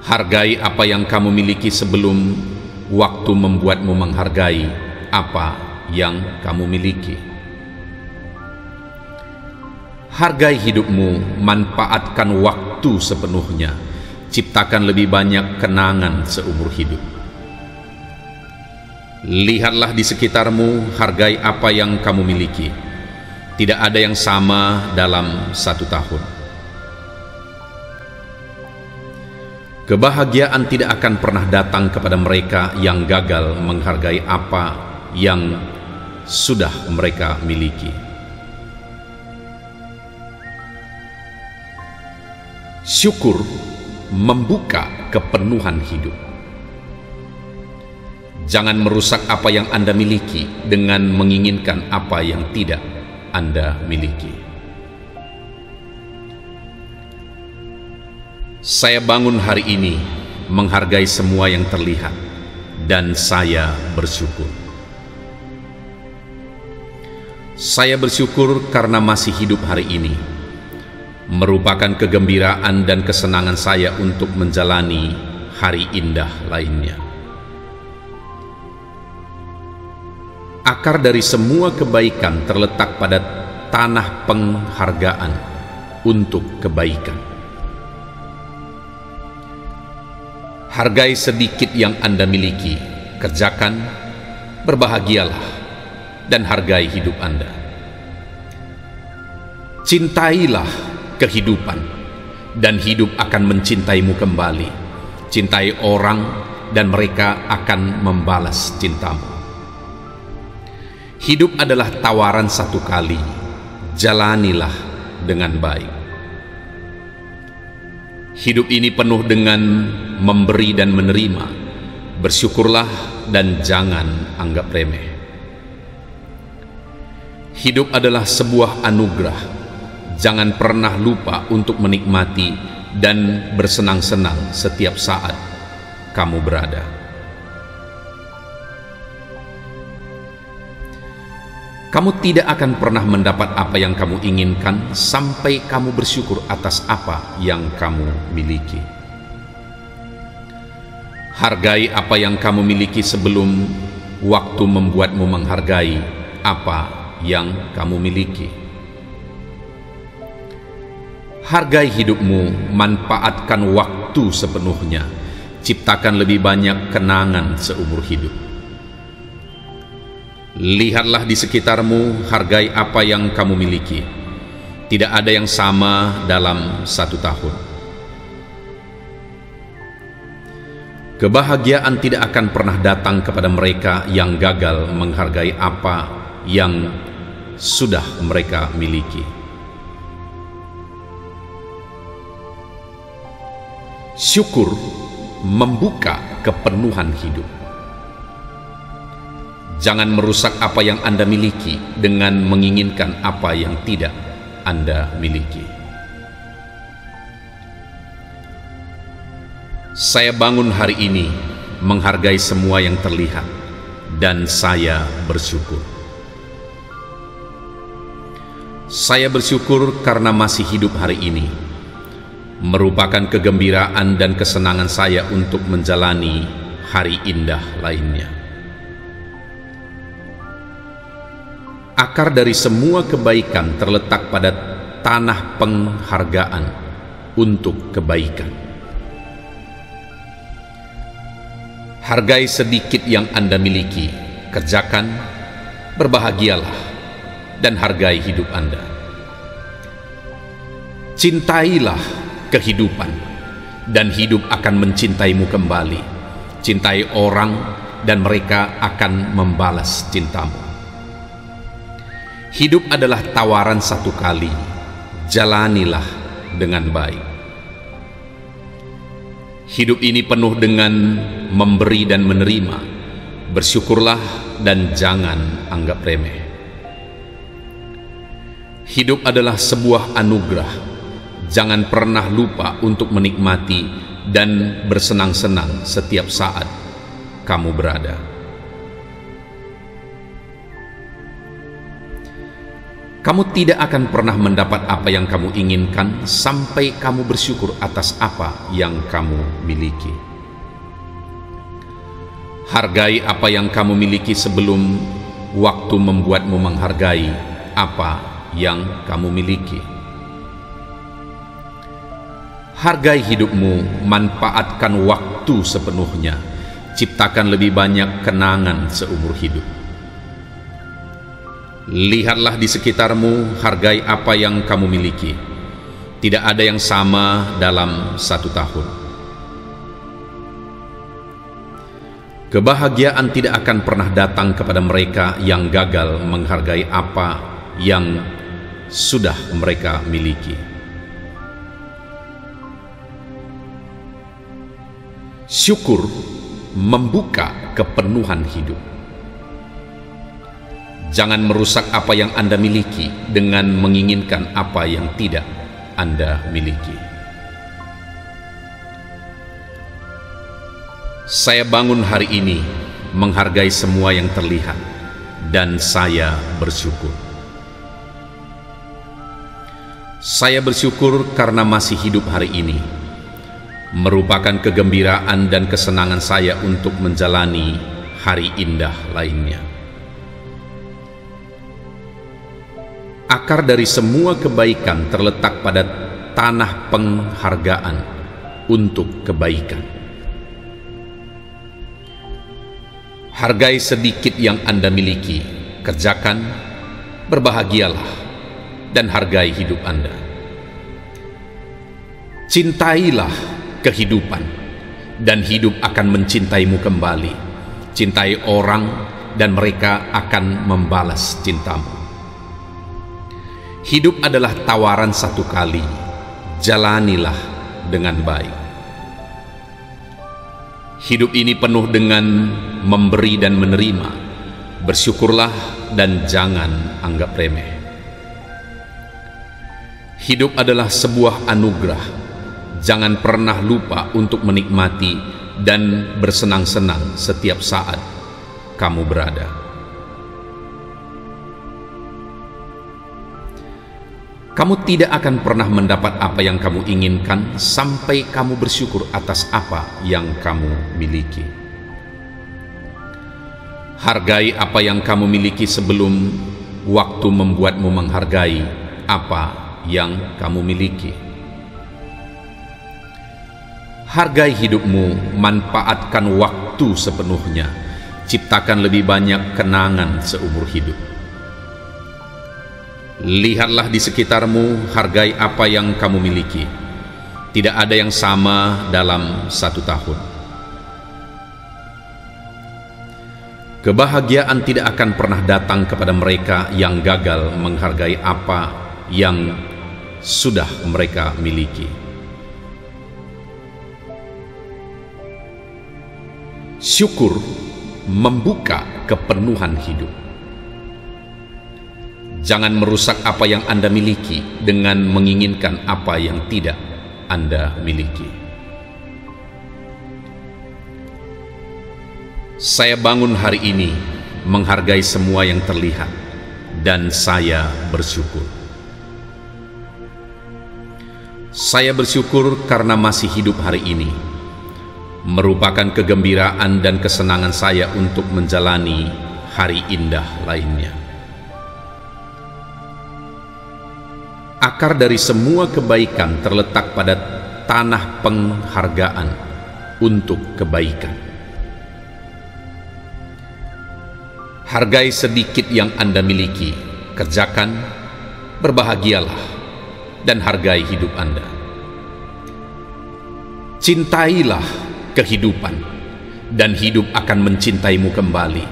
Hargai apa yang kamu miliki sebelum waktu membuatmu menghargai apa yang kamu miliki. Hargai hidupmu, manfaatkan waktu sepenuhnya, ciptakan lebih banyak kenangan seumur hidup. Lihatlah di sekitarmu, hargai apa yang kamu miliki. Tidak ada yang sama dalam 1 tahun. Kebahagiaan tidak akan pernah datang kepada mereka yang gagal menghargai apa yang sudah mereka miliki. Syukur membuka kepenuhan hidup. Jangan merusak apa yang Anda miliki dengan menginginkan apa yang tidak Anda miliki. Saya bangun hari ini menghargai semua yang terlihat, dan saya bersyukur. Saya bersyukur karena masih hidup hari ini. Merupakan kegembiraan dan kesenangan saya untuk menjalani hari indah lainnya. Akar dari semua kebaikan terletak pada tanah penghargaan untuk kebaikan. Hargai sedikit yang Anda miliki, kerjakan, berbahagialah, dan hargai hidup Anda. Cintailah kehidupan, dan hidup akan mencintaimu kembali. Cintai orang, dan mereka akan membalas cintamu. Hidup adalah tawaran satu kali, jalanilah dengan baik. Hidup ini penuh dengan memberi dan menerima. Bersyukurlah dan jangan anggap remeh. Hidup adalah sebuah anugerah. Jangan pernah lupa untuk menikmati dan bersenang-senang setiap saat kamu berada. Kamu tidak akan pernah mendapat apa yang kamu inginkan sampai kamu bersyukur atas apa yang kamu miliki. Hargai apa yang kamu miliki sebelum waktu membuatmu menghargai apa yang kamu miliki. Hargai hidupmu, manfaatkan waktu sepenuhnya, ciptakan lebih banyak kenangan seumur hidup. Lihatlah di sekitarmu, hargai apa yang kamu miliki. Tidak ada yang sama dalam 1 tahun. Kebahagiaan tidak akan pernah datang kepada mereka yang gagal menghargai apa yang sudah mereka miliki. Syukur membuka kepenuhan hidup. Jangan merusak apa yang Anda miliki dengan menginginkan apa yang tidak Anda miliki. Saya bangun hari ini menghargai semua yang terlihat, dan saya bersyukur. Saya bersyukur karena masih hidup hari ini. Merupakan kegembiraan dan kesenangan saya untuk menjalani hari indah lainnya. Akar dari semua kebaikan terletak pada tanah penghargaan untuk kebaikan. Hargai sedikit yang Anda miliki, kerjakan, berbahagialah, dan hargai hidup Anda. Cintailah kehidupan, dan hidup akan mencintaimu kembali. Cintai orang, dan mereka akan membalas cintamu. Hidup adalah tawaran satu kali, jalanilah dengan baik. Hidup ini penuh dengan memberi dan menerima. Bersyukurlah dan jangan anggap remeh. Hidup adalah sebuah anugerah. Jangan pernah lupa untuk menikmati dan bersenang-senang setiap saat kamu berada. Kamu tidak akan pernah mendapat apa yang kamu inginkan sampai kamu bersyukur atas apa yang kamu miliki. Hargai apa yang kamu miliki sebelum waktu membuatmu menghargai apa yang kamu miliki. Hargai hidupmu, manfaatkan waktu sepenuhnya, ciptakan lebih banyak kenangan seumur hidup. Lihatlah di sekitarmu, hargai apa yang kamu miliki. Tidak ada yang sama dalam satu tahun. Kebahagiaan tidak akan pernah datang kepada mereka yang gagal menghargai apa yang sudah mereka miliki. Syukur membuka kepenuhan hidup. Jangan merusak apa yang Anda miliki dengan menginginkan apa yang tidak Anda miliki. Saya bangun hari ini menghargai semua yang terlihat, dan saya bersyukur. Saya bersyukur karena masih hidup hari ini. Merupakan kegembiraan dan kesenangan saya untuk menjalani hari indah lainnya. Akar dari semua kebaikan terletak pada tanah penghargaan untuk kebaikan. Hargai sedikit yang Anda miliki, kerjakan, berbahagialah, dan hargai hidup Anda. Cintailah kehidupan, dan hidup akan mencintaimu kembali. Cintai orang, dan mereka akan membalas cintamu. Hidup adalah tawaran satu kali, jalanilah dengan baik. Hidup ini penuh dengan memberi dan menerima. Bersyukurlah dan jangan anggap remeh. Hidup adalah sebuah anugerah. Jangan pernah lupa untuk menikmati dan bersenang-senang setiap saat kamu berada. Kamu tidak akan pernah mendapat apa yang kamu inginkan sampai kamu bersyukur atas apa yang kamu miliki. Hargai apa yang kamu miliki sebelum waktu membuatmu menghargai apa yang kamu miliki. Hargai hidupmu, manfaatkan waktu sepenuhnya, ciptakan lebih banyak kenangan seumur hidup. Lihatlah di sekitarmu, hargai apa yang kamu miliki. Tidak ada yang sama dalam satu tahun. Kebahagiaan tidak akan pernah datang kepada mereka yang gagal menghargai apa yang sudah mereka miliki. Syukur membuka kepenuhan hidup. Jangan merusak apa yang Anda miliki dengan menginginkan apa yang tidak Anda miliki. Saya bangun hari ini menghargai semua yang terlihat, dan saya bersyukur. Saya bersyukur karena masih hidup hari ini. Merupakan kegembiraan dan kesenangan saya untuk menjalani hari indah lainnya. Akar dari semua kebaikan terletak pada tanah penghargaan untuk kebaikan. Hargai sedikit yang Anda miliki, kerjakan, berbahagialah, dan hargai hidup Anda. Cintailah kehidupan, dan hidup akan mencintaimu kembali.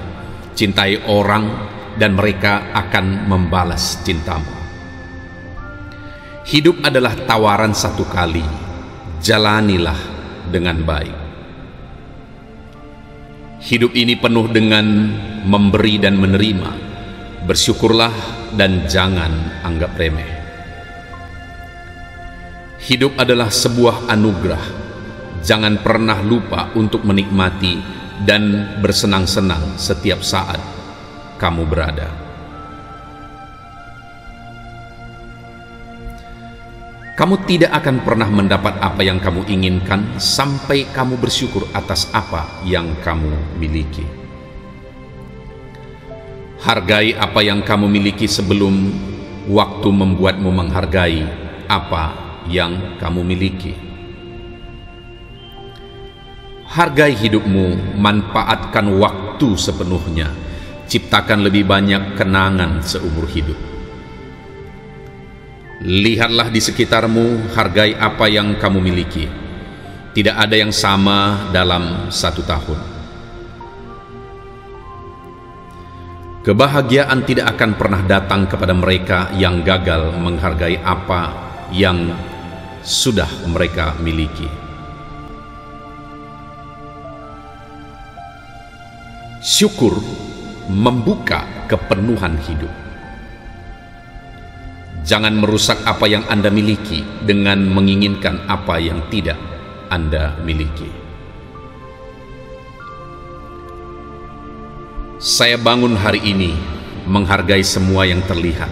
Cintai orang, dan mereka akan membalas cintamu. Hidup adalah tawaran satu kali, jalanilah dengan baik. Hidup ini penuh dengan memberi dan menerima. Bersyukurlah dan jangan anggap remeh. Hidup adalah sebuah anugerah. Jangan pernah lupa untuk menikmati dan bersenang-senang setiap saat kamu berada. Kamu tidak akan pernah mendapat apa yang kamu inginkan sampai kamu bersyukur atas apa yang kamu miliki. Hargai apa yang kamu miliki sebelum waktu membuatmu menghargai apa yang kamu miliki. Hargai hidupmu, manfaatkan waktu sepenuhnya, ciptakan lebih banyak kenangan seumur hidup. Lihatlah di sekitarmu, hargai apa yang kamu miliki. Tidak ada yang sama dalam satu tahun. Kebahagiaan tidak akan pernah datang kepada mereka yang gagal menghargai apa yang sudah mereka miliki. Syukur membuka kepenuhan hidup. Jangan merusak apa yang Anda miliki dengan menginginkan apa yang tidak Anda miliki. Saya bangun hari ini menghargai semua yang terlihat,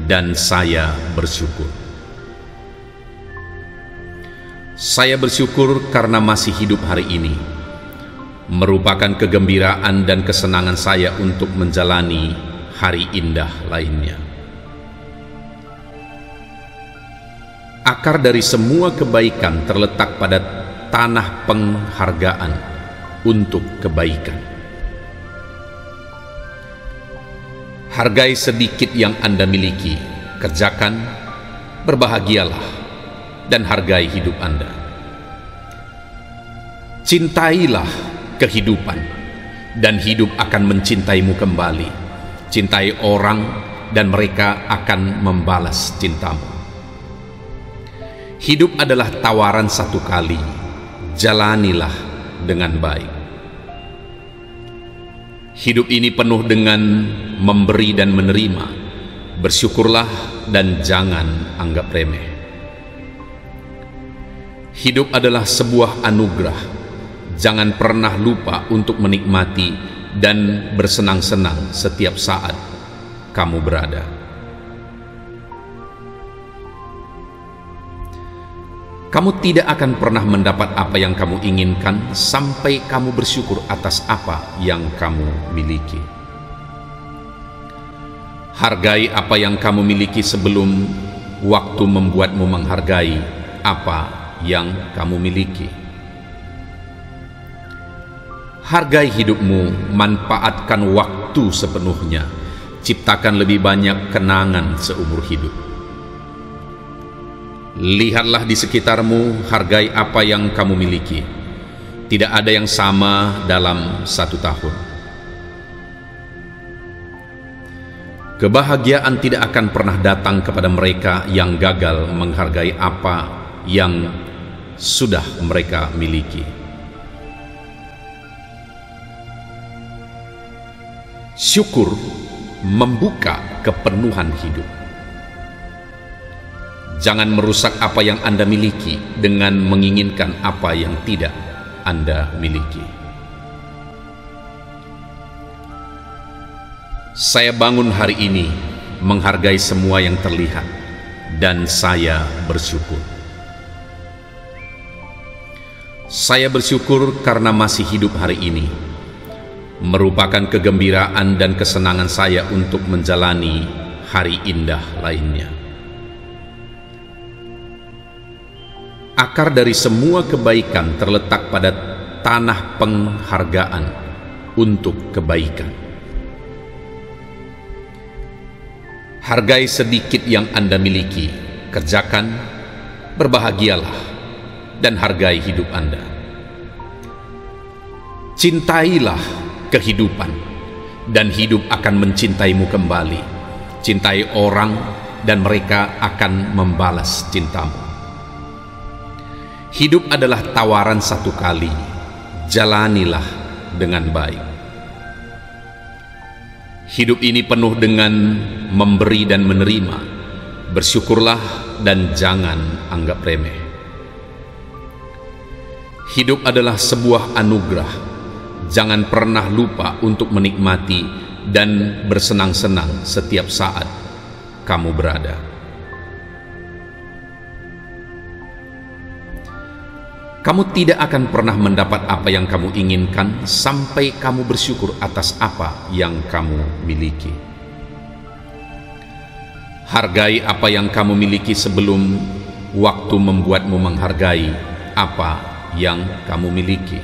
dan saya bersyukur. Saya bersyukur karena masih hidup hari ini, merupakan kegembiraan dan kesenangan saya untuk menjalani hari indah lainnya. Akar dari semua kebaikan terletak pada tanah penghargaan untuk kebaikan. Hargai sedikit yang Anda miliki, kerjakan, berbahagialah, dan hargai hidup Anda. Cintailah kehidupan, dan hidup akan mencintaimu kembali. Cintai orang, dan mereka akan membalas cintamu. Hidup adalah tawaran satu kali, jalanilah dengan baik. Hidup ini penuh dengan memberi dan menerima. Bersyukurlah dan jangan anggap remeh. Hidup adalah sebuah anugerah. Jangan pernah lupa untuk menikmati dan bersenang-senang setiap saat kamu berada. Kamu tidak akan pernah mendapat apa yang kamu inginkan sampai kamu bersyukur atas apa yang kamu miliki. Hargai apa yang kamu miliki sebelum waktu membuatmu menghargai apa yang kamu miliki. Hargai hidupmu, manfaatkan waktu sepenuhnya, ciptakan lebih banyak kenangan seumur hidup. Lihatlah di sekitarmu, hargai apa yang kamu miliki. Tidak ada yang sama dalam satu tahun. Kebahagiaan tidak akan pernah datang kepada mereka yang gagal menghargai apa yang sudah mereka miliki. Syukur membuka kepenuhan hidup. Jangan merusak apa yang Anda miliki dengan menginginkan apa yang tidak Anda miliki. Saya bangun hari ini menghargai semua yang terlihat, dan saya bersyukur. Saya bersyukur karena masih hidup hari ini, merupakan kegembiraan dan kesenangan saya untuk menjalani hari indah lainnya. Akar dari semua kebaikan terletak pada tanah penghargaan untuk kebaikan. Hargai sedikit yang Anda miliki, kerjakan, berbahagialah, dan hargai hidup Anda. Cintailah kehidupan, dan hidup akan mencintaimu kembali. Cintai orang, dan mereka akan membalas cintamu. Hidup adalah tawaran satu kali, jalanilah dengan baik. Hidup ini penuh dengan memberi dan menerima. Bersyukurlah dan jangan anggap remeh. Hidup adalah sebuah anugerah. Jangan pernah lupa untuk menikmati dan bersenang-senang setiap saat kamu berada. Kamu tidak akan pernah mendapat apa yang kamu inginkan sampai kamu bersyukur atas apa yang kamu miliki. Hargai apa yang kamu miliki sebelum waktu membuatmu menghargai apa yang kamu miliki.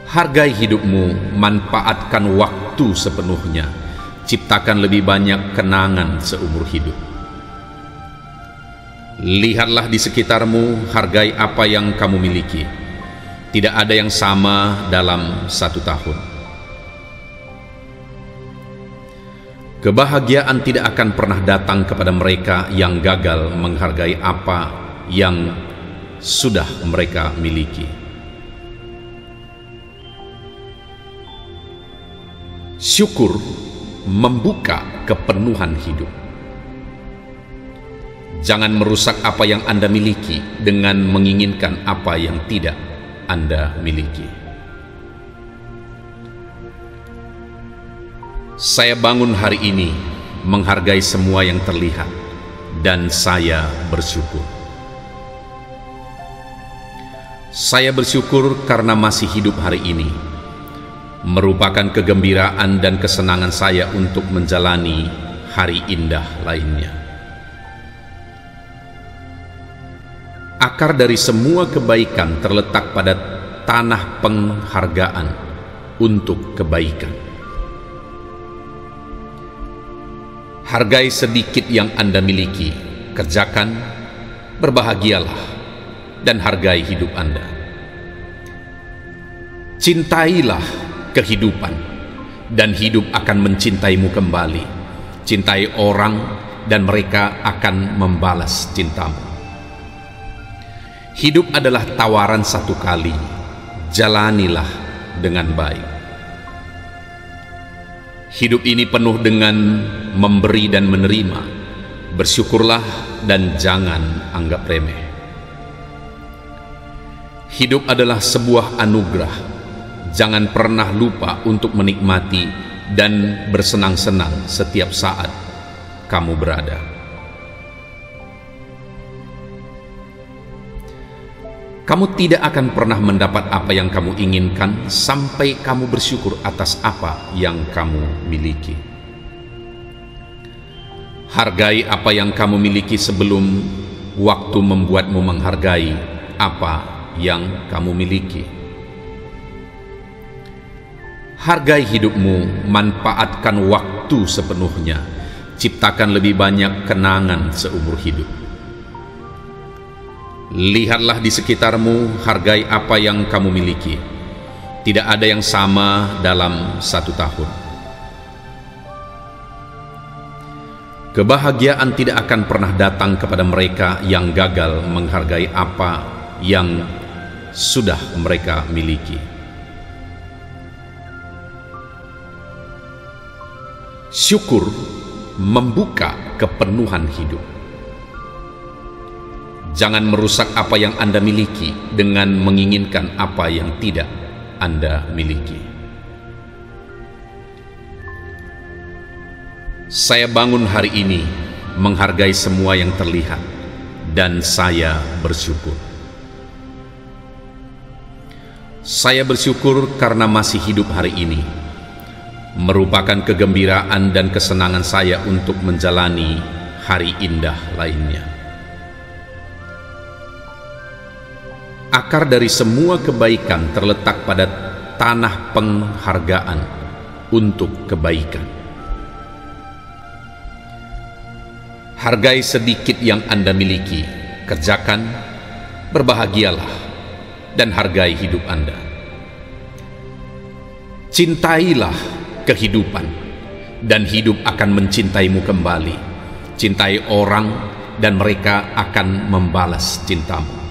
Hargai hidupmu, manfaatkan waktu sepenuhnya, ciptakan lebih banyak kenangan seumur hidup. Lihatlah di sekitarmu, hargai apa yang kamu miliki. Tidak ada yang sama dalam satu tahun. Kebahagiaan tidak akan pernah datang kepada mereka yang gagal menghargai apa yang sudah mereka miliki. Syukur membuka kepenuhan hidup. Jangan merusak apa yang Anda miliki dengan menginginkan apa yang tidak Anda miliki. Saya bangun hari ini menghargai semua yang terlihat, dan saya bersyukur. Saya bersyukur karena masih hidup hari ini, merupakan kegembiraan dan kesenangan saya untuk menjalani hari indah lainnya. Akar dari semua kebaikan terletak pada tanah penghargaan untuk kebaikan. Hargai sedikit yang Anda miliki, kerjakan, berbahagialah, dan hargai hidup Anda. Cintailah kehidupan, dan hidup akan mencintaimu kembali. Cintai orang, dan mereka akan membalas cintamu. Hidup adalah tawaran satu kali, jalanilah dengan baik. Hidup ini penuh dengan memberi dan menerima. Bersyukurlah dan jangan anggap remeh. Hidup adalah sebuah anugerah. Jangan pernah lupa untuk menikmati dan bersenang-senang setiap saat kamu berada. Kamu tidak akan pernah mendapat apa yang kamu inginkan sampai kamu bersyukur atas apa yang kamu miliki. Hargai apa yang kamu miliki sebelum waktu membuatmu menghargai apa yang kamu miliki. Hargai hidupmu, manfaatkan waktu sepenuhnya, ciptakan lebih banyak kenangan seumur hidup. Lihatlah di sekitarmu, hargai apa yang kamu miliki. Tidak ada yang sama dalam satu tahun. Kebahagiaan tidak akan pernah datang kepada mereka yang gagal menghargai apa yang sudah mereka miliki. Syukur membuka kepenuhan hidup. Jangan merusak apa yang Anda miliki dengan menginginkan apa yang tidak Anda miliki. Saya bangun hari ini menghargai semua yang terlihat, dan saya bersyukur. Saya bersyukur karena masih hidup hari ini, merupakan kegembiraan dan kesenangan saya untuk menjalani hari indah lainnya. Akar dari semua kebaikan terletak pada tanah penghargaan untuk kebaikan. Hargai sedikit yang Anda miliki, kerjakan, berbahagialah, dan hargai hidup Anda. Cintailah kehidupan, dan hidup akan mencintaimu kembali. Cintai orang, dan mereka akan membalas cintamu.